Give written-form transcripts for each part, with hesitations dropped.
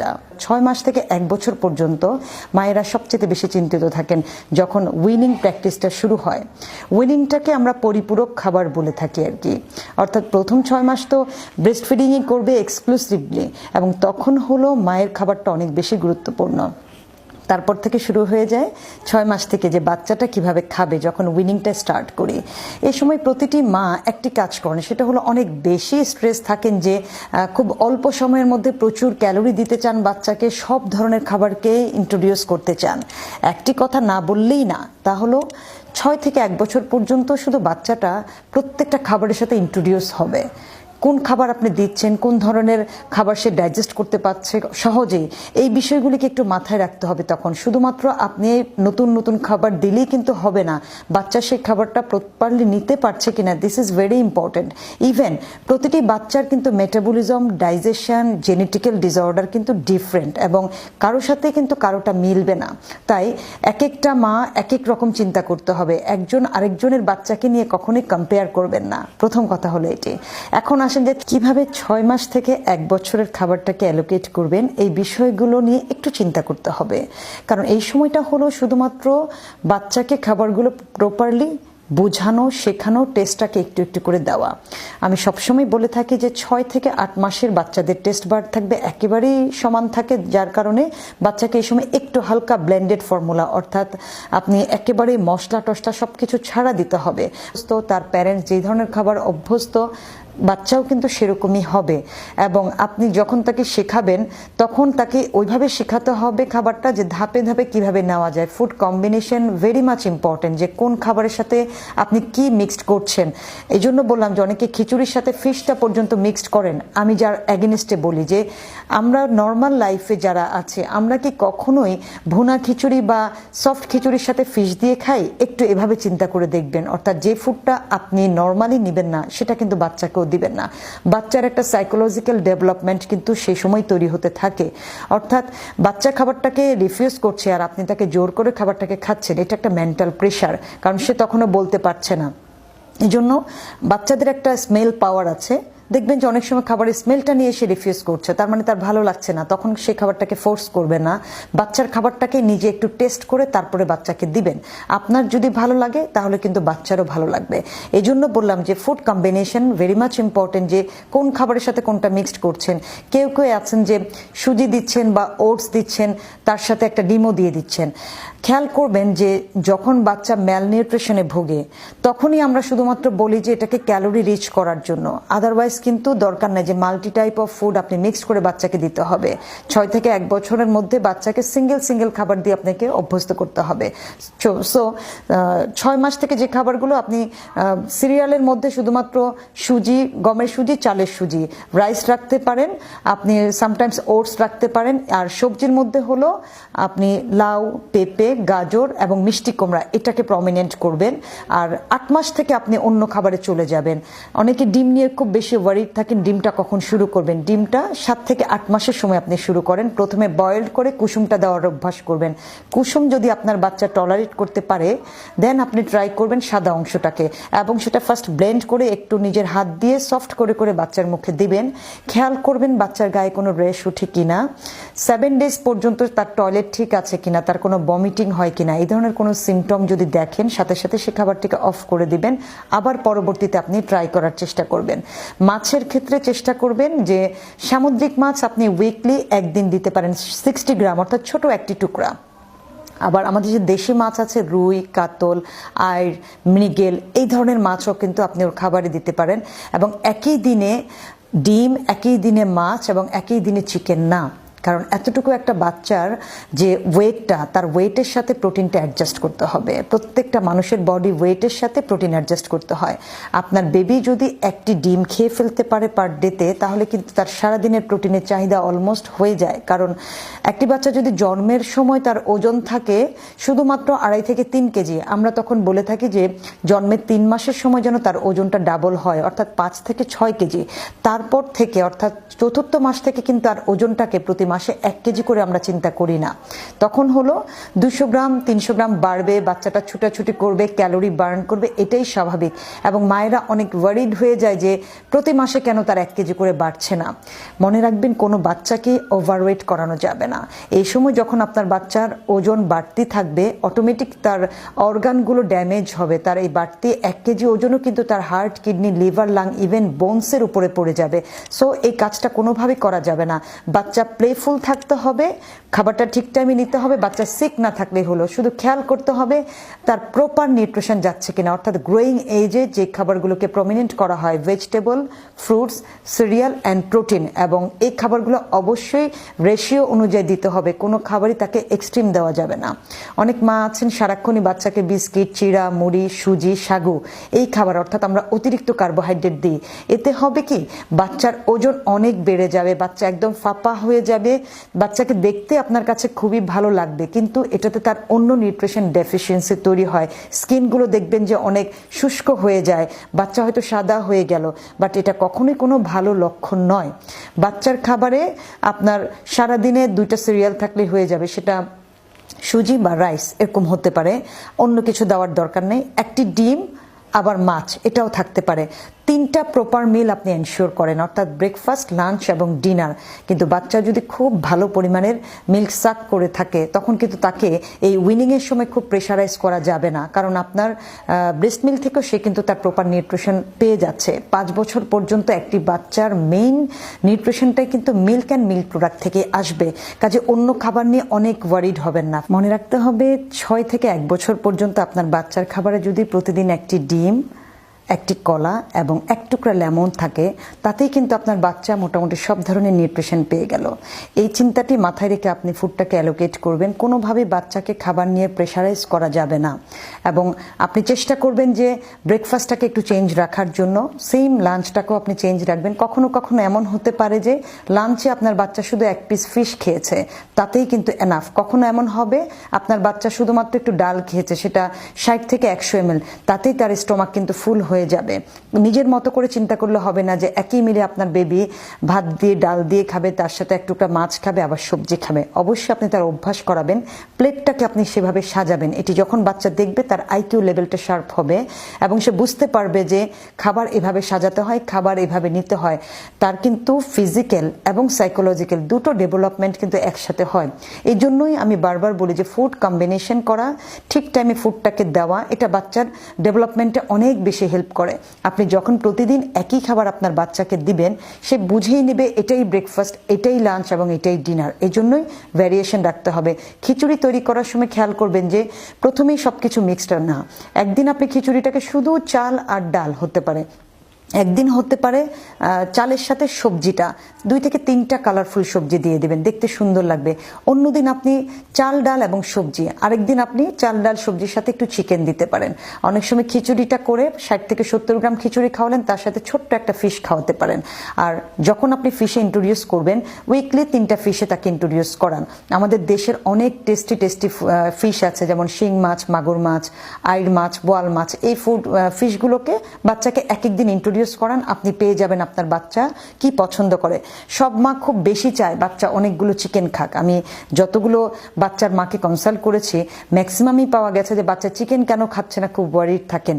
জিনিসটা। 6 মাস থেকে 1 বছর পর্যন্ত মায়েরা সবচেয়ে বেশি চিন্তিত থাকেন যখন উইনিং প্র্যাকটিসটা শুরু হয়। উইনিংটাকে আমরা পরিপূরক খাবার বলে থাকি আর কি, অর্থাৎ প্রথম 6 মাস তো ব্রেস্ট ফিডিংই করবে এক্সক্লুসিভলি, এবং তখন হলো মায়ের খাবারটা অনেক বেশি গুরুত্বপূর্ণ। তারপর থেকে শুরু হয়ে যায় 6 মাস থেকে যে বাচ্চাটা কিভাবে খাবে যখন উইনিংটা স্টার্ট করি। এই সময় প্রতিটি মা একটি কাজ করেন, সেটা হলো অনেক বেশি স্ট্রেস থাকেন যে খুব অল্প সময়ের মধ্যে প্রচুর ক্যালোরি দিতে চান বাচ্চাকে, সব ধরনের খাবারকে ইন্ট্রোডিউস করতে চান। একটি কথা না বললেই না, তা হলো 6 থেকে 1 বছর পর্যন্ত শুধু বাচ্চাটা প্রত্যেকটা খাবারের সাথে ইন্ট্রোডিউস হবে। কোন খাবার আপনি দিচ্ছেন, কোন ধরনের খাবার সে ডাইজেস্ট করতে পারছে সহজেই, এই বিষয়গুলিকে একটু মাথায় রাখতে হবে। তখন শুধুমাত্র আপনি নতুন নতুন খাবার দিলেই কিন্তু হবে না, বাচ্চা সেই খাবারটা প্রপারলি নিতে পারছে কিনা, this is very important. Even প্রতিটি বাচ্চার কিন্তু মেটাবলিজম, ডাইজেশন, জেনেটিক্যাল ডিসঅর্ডার কিন্তু ডিফারেন্ট, এবং কারোর সাথে কিন্তু কারোটা মিলবে না। তাই এক একটা মা এক এক রকম চিন্তা করতে হবে। একজন আরেকজনের বাচ্চাকে নিয়ে কখনোই কম্পেয়ার করবেন না, প্রথম কথা হলো এটি। এখন আসেন যে কিভাবে 6 মাস থেকে 1 বছরের খাবারটাকে অ্যালোকেট করবেন, এই বিষয়গুলো নিয়ে একটু চিন্তা করতে হবে। কারণ এই সময়টা হলো শুধুমাত্র বাচ্চাকে খাবারগুলো প্রপারলি বোঝানো, শেখানো, টেস্টটাকে একটু একটু করে দেওয়া। আমি সবসময় বলে থাকি যে 6 থেকে 8 মাসের বাচ্চাদের টেস্ট বার থাকবে একেবারেই সমান থাকে, যার কারণে বাচ্চাকে এই সময় একটু হালকা ব্লেন্ডেড ফর্মুলা, অর্থাৎ আপনি একেবারেই মশলা টশলা সবকিছু ছাড়া দিতে হবে। তো তার প্যারেন্টস যেই ধরনের খাবার অভ্যস্ত, বাচ্চাও কিন্তু সেরকমই হবে। এবং আপনি যখন তাকে শেখাবেন তখন তাকে ওইভাবে শেখাতে হবে খাবারটা, যে ধাপে ধাপে কিভাবে নেওয়া যায়। Food combination very much important, যে কোন খাবারের সাথে আপনি কি মিক্সড করছেন। এই জন্য বললাম যে অনেকে খিচুড়ির সাথে ফিশটা পর্যন্ত মিক্সড করেন। আমি যার অ্যাগেনিস্টে বলি যে আমরা নর্মাল লাইফে যারা আছে, আমরা কি কখনোই ভুনা খিচুড়ি বা সফট খিচুড়ির সাথে ফিশ দিয়ে খাই? একটু এভাবে চিন্তা করে দেখবেন। অর্থাৎ যে ফুডটা আপনি নর্মালি নেবেন না, সেটা কিন্তু বাচ্চাকে দিবেন না। বাচ্চার একটা সাইকোলজিক্যাল ডেভেলপমেন্ট কিন্তু সেই সময় তৈরি হতে থাকে। অর্থাৎ বাচ্চা খাবারটাকে রিফিউজ করছে আর আপনি তাকে জোর করে খাবারটাকে খাচ্ছেন, এটা একটা মেন্টাল প্রেশার, কারণ সে তখনও বলতে পারছে না। এই জন্য বাচ্চাদের একটা স্মেল পাওয়ার আছে, দেখবেন যে অনেক সময় খাবারের স্মেলটা নিয়ে সে রিফিউজ করছে, তার মানে তার ভালো লাগছে না, তখন সে খাবারটাকে ফোর্স করবে না। বাচ্চার খাবারটাকে নিজে একটু টেস্ট করে তারপরে বাচ্চাকে দিবেন। আপনার যদি ভালো লাগে তাহলে কিন্তু বাচ্চারও ভালো লাগবে। এই জন্য বললাম যে food combination very much important, যে কোন খাবারের সাথে কোনটা মিক্সড করছেন। কেউ কেউ আছেন যে সুজি দিচ্ছেন বা ওটস দিচ্ছেন, তার সাথে একটা ডিমও দিয়ে দিচ্ছেন। খেয়াল করবেন যে যখন বাচ্চা ম্যালনিউট্রিশনে ভোগে তখনই আমরা শুধুমাত্র বলি যে এটাকে ক্যালোরি রিচ করার জন্য, আদারওয়াইজ কিন্তু দরকার নাই যে মাল্টি টাইপ অফ ফুড আপনি মিক্সড করে বাচ্চাকে দিতে হবে। 6 থেকে 1 বছরের মধ্যে বাচ্চাকে সিঙ্গেল খাবার দিয়ে আপনাকে অভ্যস্ত করতে হবে। সো 6 মাস থেকে যে খাবারগুলো আপনি সিরিয়ালের মধ্যে শুধুমাত্র সুজি, গমের সুজি, চালের সুজি, রাইস রাখতে পারেন, আপনি সামটাইমস ওটস রাখতে পারেন। আর সবজির মধ্যে হলো আপনি লাউ, পেঁপে, গাজর এবং মিষ্টি কুমড়া, এটাকে প্রমিনেন্ট করবেন। আর 8 মাস থেকে আপনি অন্য খাবারে চলে যাবেন। অনেকে ডিম নিয়ে খুব বেশি ওয়ারিড থাকেন, ডিমটা কখন শুরু করবেন। ডিমটা 7 থেকে 8 মাসের সময় আপনি শুরু করেন। প্রথমে বয়েলড করে কুসুমটা দেওয়ার অভ্যাস করবেন। কুসুম যদি আপনার বাচ্চা টলারেট করতে পারে, দেন আপনি ট্রাই করবেন সাদা অংশটাকে, এবং সেটা ফার্স্ট ব্লেন্ড করে একটু নিজের হাত দিয়ে সফট করে করে বাচ্চার মুখে দিবেন। খেয়াল করবেন বাচ্চার গায়ে কোনো র্যাশ উঠে কিনা, 7 ডেজ পর্যন্ত তার টয়লেট ঠিক আছে কিনা, তার কোনো বমিটিং হয় কিনা, এই ধরনের কোনো সিমটম যদি দেখেন সাথে সাথে সে খাবারটিকে অফ করে দিবেন। আবার পরবর্তীতে আপনি ট্রাই করার চেষ্টা করবেন। মাছের ক্ষেত্রে চেষ্টা করবেন যে সামুদ্রিক মাছ আপনি উইকলি 1 দিন দিতে পারেন, 60 গ্রাম, অর্থাৎ ছোট একটি টুকরা। আবার আমাদের যে দেশি মাছ আছে, রুই, কাতল, আইড়, মৃগেল, এই ধরনের মাছও কিন্তু আপনি ওর খাবারে দিতে পারেন। এবং একই দিনে ডিম, একই দিনে মাছ এবং একই দিনে চিকেন না, কারণ এতটুকু একটা বাচ্চার যে ওয়েটটা, তার ওয়েটের সাথে প্রোটিনটা অ্যাডজাস্ট করতে হবে। প্রত্যেকটা মানুষের বডি ওয়েটের সাথে প্রোটিন অ্যাডজাস্ট করতে হয়। আপনার বেবি যদি একটি ডিম খেয়ে ফেলতে পারে পার ডেতে, তাহলে কিন্তু তার সারাদিনের প্রোটিনের চাহিদা অলমোস্ট হয়ে যায়। কারণ একটি বাচ্চা যদি জন্মের সময় তার ওজন থাকে শুধুমাত্র 2.5 থেকে 3 কেজি, আমরা তখন বলে থাকি যে জন্মের 3 মাসের সময় যেন তার ওজনটা ডাবল হয়, অর্থাৎ 5 থেকে 6 কেজি। তারপর থেকে অর্থাৎ 4র্থ মাস থেকে কিন্তু তার ওজনটাকে প্রতি মাসে 1 কেজি করে আমরা চিন্তা করি না। তখন হলো 200 গ্রাম 300 গ্রাম বাড়বে, বাচ্চাটা ছুটাছুটি করবে, ক্যালোরি বার্ন করবে, এটাই স্বাভাবিক। এবং মায়েরা অনেক ওয়ারিড হয়ে যায় যে প্রতি মাসে কেন তার 1 কেজি করে বাড়ছে না। মনে রাখবেন, কোনো বাচ্চাকে ওভারওয়েট করানো যাবে না। এই সময় যখন আপনার বাচ্চার ওজন বাড়তি থাকবে, অটোমেটিক তার অর্গানগুলো ড্যামেজ হবে। তার এই বাড়তি 1 কেজি ওজনও কিন্তু তার heart, kidney, liver, lung, even বোনসের উপরে পড়ে যাবে। সো এই কাজটা কোনোভাবেই করা যাবে না। বাচ্চা প্লেফুল থাকতে হবে, খাবারটা ঠিক টাইমে নিতে হবে, বাচ্চা সিক না থাকলেই হলো। শুধু খেয়াল করতে হবে তার প্রপার নিউট্রিশন যাচ্ছে কিনা, অর্থাৎ গ্রোয়িং এজে যে খাবারগুলোকে প্রমিনেন্ট করা হয়, vegetable, fruits, serial and protein, এবং এই খাবারগুলো অবশ্যই রেশিও অনুযায়ী দিতে হবে। কোনো খাবারই তাকে এক্সট্রিম দেওয়া যাবে না। অনেক মা আছেন সারাক্ষণই বাচ্চাকে বিস্কিট, চিড়া, মুড়ি, সুজি, সাগু এই খাবার, অর্থাৎ আমরা অতিরিক্ত কার্বোহাইড্রেট দিই। এতে হবে কি, বাচ্চার ওজন অনেক বেড়ে যাবে, বাচ্চা একদম ফাঁপা হয়ে যাবে, বাচ্চাকে দেখতে আপনার কাছে খুবই ভালো লাগবে, কিন্তু এটাতে তার অন্য নিউট্রিশন ডেফিসিয়েন্সি তৈরি হয়। স্কিনগুলো দেখবেন যে অনেক শুষ্ক হয়ে যায়, বাচ্চা হয়তো সাদা হয়ে গেল, বাট এটা কখনোই কোনো ভালো লক্ষণ নয়। বাচ্চার খাবারে আপনার সারাদিনে 2টা সিরিয়াল থাকলে হয়ে যাবে, সেটা সুজি বা রাইস এরকম হতে পারে, অন্য কিছু দেওয়ার দরকার নেই। একটি ডিম, আবার মাছ এটাও থাকতে পারে। 3টা প্রপার মিল আপনি এনশিওর করেন, অর্থাৎ ব্রেকফাস্ট, লাঞ্চ এবং ডিনার। কিন্তু বাচ্চা যদি খুব ভালো পরিমাণের মিল্ক সাক করে থাকে, তখন কিন্তু তাকে এই উইনিংয়ের সময় খুব প্রেশারাইজ করা যাবে না, কারণ আপনার ব্রেস্ট মিল্ক থেকেও সে কিন্তু তার প্রপার নিউট্রিশন পেয়ে যাচ্ছে। 5 বছর পর্যন্ত একটি বাচ্চার মেইন নিউট্রিশনটাই কিন্তু মিল্ক অ্যান্ড মিল্ক প্রোডাক্ট থেকে আসবে। কাজে অন্য খাবার নিয়ে অনেক ওয়ারিড হবেন না। মনে রাখতে হবে 6 থেকে 1 বছর পর্যন্ত আপনার বাচ্চার খাবারে যদি প্রতিদিন একটি ডিম, একটি কলা এবং 1 টুকরা লেমন থাকে, তাতেই কিন্তু আপনার বাচ্চা মোটামুটি সব ধরনের নিউট্রিশন পেয়ে গেল। এই চিন্তাটি মাথায় রেখে আপনি ফুডটাকে অ্যালোকেট করবেন। কোনোভাবেই বাচ্চাকে খাবার নিয়ে প্রেশারাইজ করা যাবে না, এবং আপনি চেষ্টা করবেন যে ব্রেকফাস্টটাকে একটু চেঞ্জ রাখার জন্য। সেম লাঞ্চটাকেও আপনি চেঞ্জ রাখবেন। কখনো কখনো এমন হতে পারে যে লাঞ্চে আপনার বাচ্চা শুধু 1 পিস ফিশ খেয়েছে, তাতেই কিন্তু এনাফ। কখনো এমন হবে আপনার বাচ্চা শুধুমাত্র একটু ডাল খেয়েছে, সেটা 60 থেকে 100 ml, তাতেই তার স্টোমাক কিন্তু ফুল হয়ে যাবে। নিজের মতো করে চিন্তা করলে হবে না যে একই মিলে আপনার বেবি ভাত দিয়ে, ডাল দিয়ে খাবে, তার সাথে 1 টুকরা মাছ খাবে, আবার সবজি খাবে। অবশ্যই আপনি তার অভ্যাস করাবেন, প্লেটটাকে আপনি সেভাবে সাজাবেন। এটি যখন বাচ্চা দেখবে, তার আইকিউ লেভেলটা শার্প হবে এবং সে বুঝতে পারবে যে খাবার এভাবে সাজাতে হয়, খাবার এভাবে নিতে হয়। তার কিন্তু ফিজিক্যাল এবং সাইকোলজিক্যাল দুটো ডেভেলপমেন্ট কিন্তু একসাথে হয়। এই জন্যই আমি বারবার বলি যে ফুড কম্বিনেশন করা, ঠিক টাইমে ফুডটাকে দেওয়া, এটা বাচ্চার ডেভেলপমেন্টে অনেক বেশি হেল্প করে। আপনি যখন প্রতিদিন একই খাবার আপনার বাচ্চাকে দিবেন, সে বুঝেই নেবে এটাই ব্রেকফাস্ট, এটাই লাঞ্চ এবং এটাই ডিনার। এই জন্যই ভ্যারিয়েশন রাখতে হবে। খিচুড়ি তৈরি করার সময় খেয়াল করবেন যে প্রথমেই সবকিছু মিক্সড না। একদিন আপনি খিচুড়িটাকে শুধু চাল আর ডাল হতে পারে, একদিন হতে পারে চালের সাথে সবজিটা 2 থেকে 3টা কালারফুল সবজি দিয়ে দিবেন, দেখতে সুন্দর লাগবে। অন্যদিন আপনি চাল, ডাল এবং সবজি, আরেকদিন আপনি চাল, ডাল, সবজির সাথে একটু চিকেন দিতে পারেন। অনেক সময় খিচুড়িটা করে 60 থেকে 70 গ্রাম খিচুড়ি খাওয়ালেন, তার সাথে ছোট্ট একটা ফিশ খাওয়াতে পারেন। আর যখন আপনি ফিশে ইন্ট্রোডিউস করবেন, উইকলি 3টা ফিশে তাকে ইন্ট্রোডিউস করান। আমাদের দেশের অনেক টেস্টি টেস্টি ফিশ আছে, যেমন শিং মাছ, মাগুর মাছ, আইড় মাছ, বোয়াল মাছ। এই ফিশগুলোকে বাচ্চাকে এক দিন ইন্ট্রোডিউস করান, আপনি পেয়ে যাবেন আপনার বাচ্চা কি পছন্দ করে। সব মা খুব বেশি চায় বাচ্চা অনেকগুলো চিকেন খাক। আমি যতগুলো বাচ্চার মাকে কনসাল্ট করেছি, ম্যাক্সিমামই পাওয়া গেছে যে বাচ্চা চিকেন কেন খাচ্ছে না, খুব ওয়ারিড থাকেন।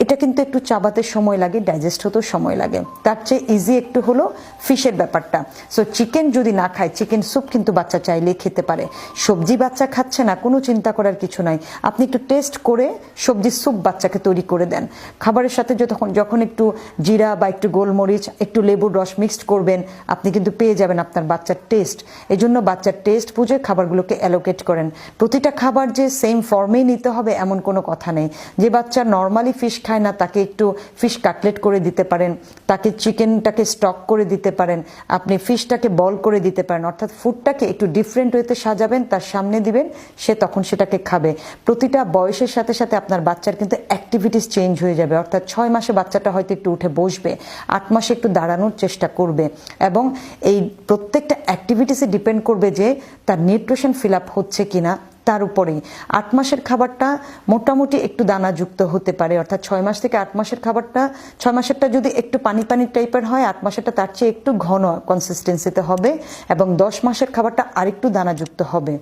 এটা কিন্তু একটু চাবাতে সময় লাগে, ডাইজেস্ট হতেও সময় লাগে। তার চেয়ে ইজি একটু হলো ফিশের ব্যাপারটা। সো চিকেন যদি না খায়, চিকেন স্যুপ কিন্তু বাচ্চা চাইলেই খেতে পারে। সবজি বাচ্চা খাচ্ছে না, কোনো চিন্তা করার কিছু নাই, আপনি একটু টেস্ট করে সবজির স্যুপ বাচ্চাকে তৈরি করে দেন। খাবারের সাথে যখন একটু জিরা বা একটু গোলমরিচ, একটু লেবুর রস মিক্সড করবেন, আপনি কিন্তু পেয়ে যাবেন আপনার বাচ্চার টেস্ট। এই জন্য বাচ্চার টেস্ট বুঝে খাবারগুলোকে অ্যালোকেট করেন। প্রতিটা খাবার যে সেম ফর্মেই নিতে হবে এমন কোনো কথা নেই। যে বাচ্চা নর্মালি ফিশ খায় না, তাকে একটু ফিশ কাটলেট করে দিতে পারেন, তাকে চিকেনটাকে স্টক করে দিতে পারেন, আপনি ফিশটাকে বল করে দিতে পারেন। অর্থাৎ ফুডটাকে একটু ডিফারেন্ট ওয়েতে সাজাবেন, তার সামনে দিবেন, সে তখন সেটাকে খাবে। প্রতিটা বয়সের সাথে সাথে আপনার বাচ্চার কিন্তু অ্যাক্টিভিটিস চেঞ্জ হয়ে যাবে। অর্থাৎ 6 মাসে বাচ্চাটা হয়তো একটু উঠে বসবে, 8 মাসে একটু দাঁড়ানোর চেষ্টা করবে, এবং এই প্রত্যেকটা অ্যাক্টিভিটিসে ডিপেন্ড করবে যে তার নিউট্রিশন ফিল আপ হচ্ছে কিনা, তার উপরেই 8 মাসের খাবারটা মোটামুটি একটু দানাযুক্ত হতে পারে, অর্থাৎ 6 মাস থেকে 8 মাসের খাবারটা, 6 মাসেরটা যদি একটু পানি পানি টাইপের হয়, 8 মাসেরটা তার চেয়ে একটু ঘন কনসিস্টেন্সিতে হবে, এবং 10 মাসের খাবারটা আরেকটু দানাযুক্ত হবে।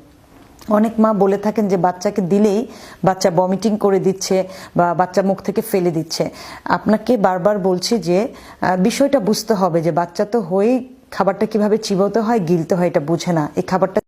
অনেক মা বলে থাকেন যে বাচ্চাকে দিলেই বাচ্চা ভমিটিং করে দিচ্ছে বা বাচ্চা মুখ থেকে ফেলে দিচ্ছে। আপনাকে বারবার বলছি যে বিষয়টা বুঝতে হবে যে বাচ্চা তো হয়েই খাবারটা কিভাবে চিবোতে হয়, গিলতে হয় এটা বুঝে না। এই খাবারটা